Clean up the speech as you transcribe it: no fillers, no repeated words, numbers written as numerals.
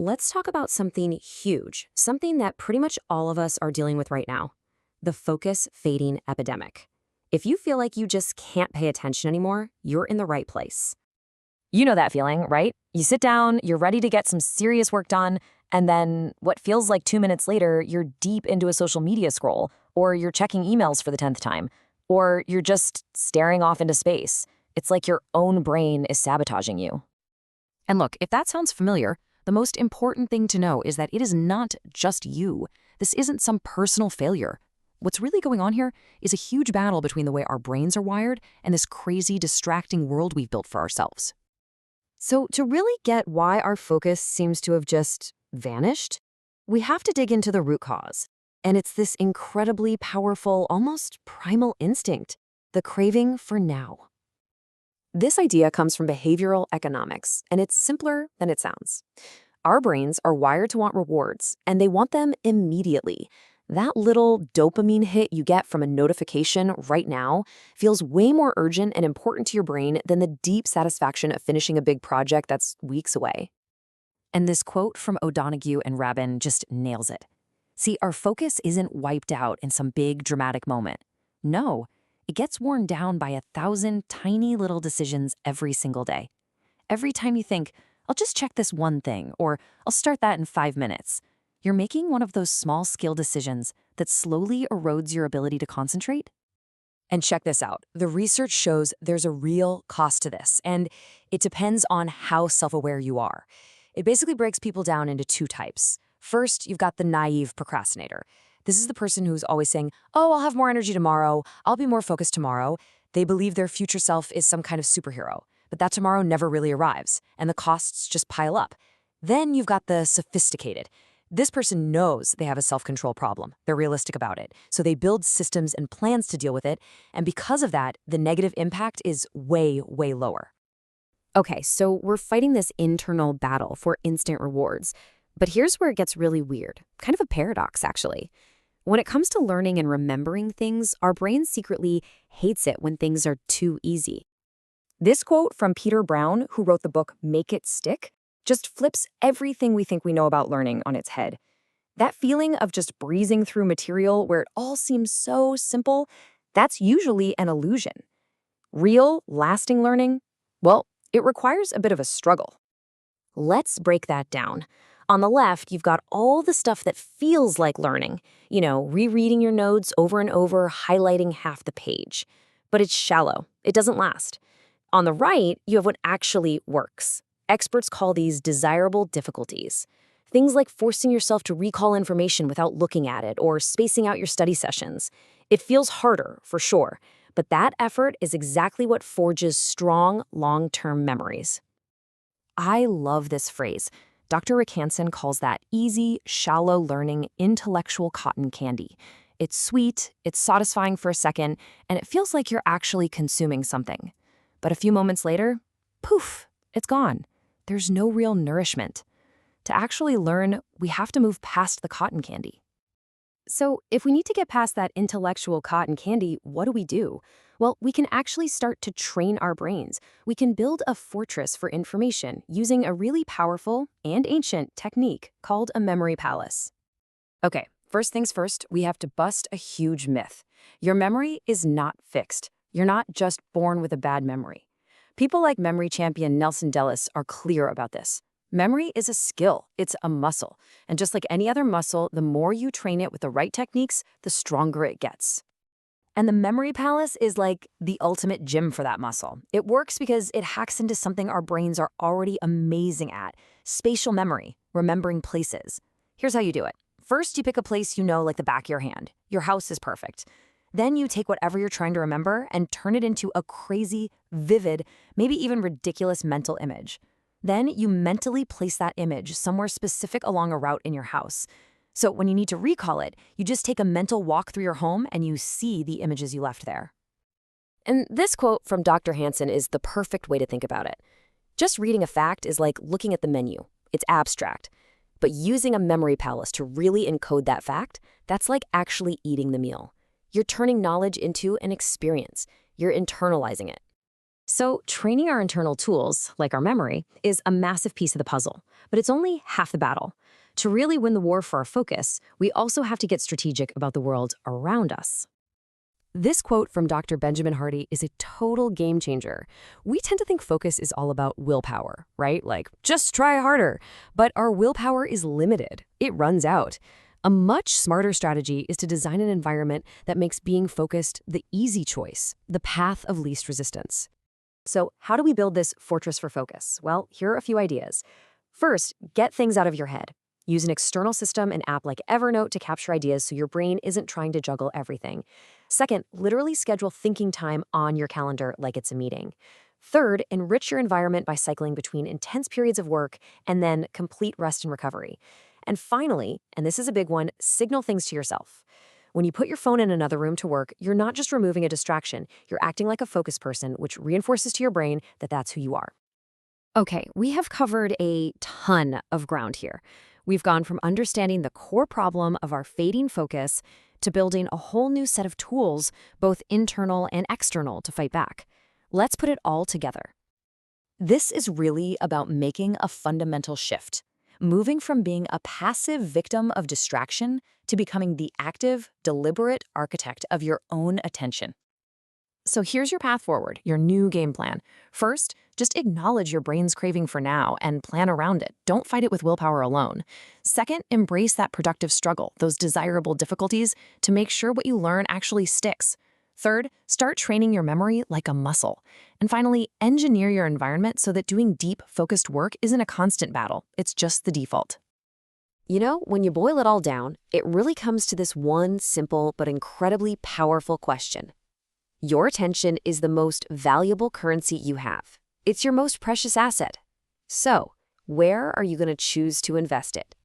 let's talk about something huge, something that pretty much all of us are dealing with right now, the focus fading epidemic. If you feel like you just can't pay attention anymore, you're in the right place. You know that feeling, right? You sit down, you're ready to get some serious work done, and then what feels like 2 minutes later, you're deep into a social media scroll, or you're checking emails for the 10th time, or you're just staring off into space. It's like your own brain is sabotaging you. And look, if that sounds familiar, the most important thing to know is that it is not just you. This isn't some personal failure. What's really going on here is a huge battle between the way our brains are wired and this crazy, distracting world we've built for ourselves. So to really get why our focus seems to have just vanished, we have to dig into the root cause. And it's this incredibly powerful, almost primal instinct, the craving for now. This idea comes from behavioral economics, and it's simpler than it sounds. Our brains are wired to want rewards, and they want them immediately. That little dopamine hit you get from a notification right now feels way more urgent and important to your brain than the deep satisfaction of finishing a big project that's weeks away. And this quote from O'Donoghue and Rabin just nails it. See, our focus isn't wiped out in some big dramatic moment. No, it gets worn down by 1,000 tiny little decisions every single day. Every time you think, I'll just check this one thing, or I'll start that in 5 minutes, you're making one of those small skill decisions that slowly erodes your ability to concentrate. And check this out. The research shows there's a real cost to this, and it depends on how self-aware you are. It basically breaks people down into two types. First, you've got the naive procrastinator. This is the person who's always saying, oh, I'll have more energy tomorrow, I'll be more focused tomorrow. They believe their future self is some kind of superhero, but that tomorrow never really arrives, and the costs just pile up. Then you've got the sophisticated. This person knows they have a self-control problem. They're realistic about it. So they build systems and plans to deal with it. And because of that, the negative impact is way, way lower. Okay, so we're fighting this internal battle for instant rewards. But here's where it gets really weird. Kind of a paradox, actually. When it comes to learning and remembering things, our brain secretly hates it when things are too easy. This quote from Peter Brown, who wrote the book Make It Stick, just flips everything we think we know about learning on its head. That feeling of just breezing through material where it all seems so simple, that's usually an illusion. Real, lasting learning, well, it requires a bit of a struggle. Let's break that down. On the left, you've got all the stuff that feels like learning. Rereading your notes over and over, highlighting half the page. But it's shallow. It doesn't last. On the right, you have what actually works. Experts call these desirable difficulties. Things like forcing yourself to recall information without looking at it or spacing out your study sessions. It feels harder, for sure, but that effort is exactly what forges strong, long-term memories. I love this phrase. Dr. Rick Hansen calls that easy, shallow learning intellectual cotton candy. It's sweet, it's satisfying for a second, and it feels like you're actually consuming something. But a few moments later, poof, it's gone. There's no real nourishment. To actually learn, we have to move past the cotton candy. So if we need to get past that intellectual cotton candy, what do? Well, we can actually start to train our brains. We can build a fortress for information using a really powerful and ancient technique called a memory palace. Okay, first things first, we have to bust a huge myth. Your memory is not fixed. You're not just born with a bad memory. People like memory champion Nelson Dellis are clear about this. Memory is a skill, it's a muscle. And just like any other muscle, the more you train it with the right techniques, the stronger it gets. And the memory palace is like the ultimate gym for that muscle. It works because it hacks into something our brains are already amazing at: spatial memory, remembering places. Here's how you do it. First, you pick a place you know like the back of your hand. Your house is perfect. Then you take whatever you're trying to remember and turn it into a crazy, vivid, maybe even ridiculous mental image. Then you mentally place that image somewhere specific along a route in your house. So when you need to recall it, you just take a mental walk through your home and you see the images you left there. And this quote from Dr. Hansen is the perfect way to think about it. Just reading a fact is like looking at the menu. It's abstract. But using a memory palace to really encode that fact, that's like actually eating the meal. You're turning knowledge into an experience. You're internalizing it. So, training our internal tools, like our memory, is a massive piece of the puzzle, but it's only half the battle. To really win the war for our focus, we also have to get strategic about the world around us. This quote from Dr. Benjamin Hardy is a total game changer. We tend to think focus is all about willpower, right? Like, just try harder. But our willpower is limited. It runs out. A much smarter strategy is to design an environment that makes being focused the easy choice, the path of least resistance. So, how do we build this fortress for focus? Well, here are a few ideas. First, get things out of your head. Use an external system, an app like Evernote to capture ideas so your brain isn't trying to juggle everything. Second, literally schedule thinking time on your calendar like it's a meeting. Third, enrich your environment by cycling between intense periods of work and then complete rest and recovery. And finally, and this is a big one, signal things to yourself. When you put your phone in another room to work, you're not just removing a distraction, you're acting like a focused person, which reinforces to your brain that that's who you are. Okay, we have covered a ton of ground here. We've gone from understanding the core problem of our fading focus to building a whole new set of tools, both internal and external, to fight back. Let's put it all together. This is really about making a fundamental shift, moving from being a passive victim of distraction to becoming the active, deliberate architect of your own attention. So here's your path forward, your new game plan. First, just acknowledge your brain's craving for now and plan around it. Don't fight it with willpower alone. Second, embrace that productive struggle, those desirable difficulties, to make sure what you learn actually sticks. Third, start training your memory like a muscle. And finally, engineer your environment so that doing deep, focused work isn't a constant battle. It's just the default. You know, when you boil it all down, it really comes to this one simple but incredibly powerful question. Your attention is the most valuable currency you have. It's your most precious asset. So, where are you going to choose to invest it?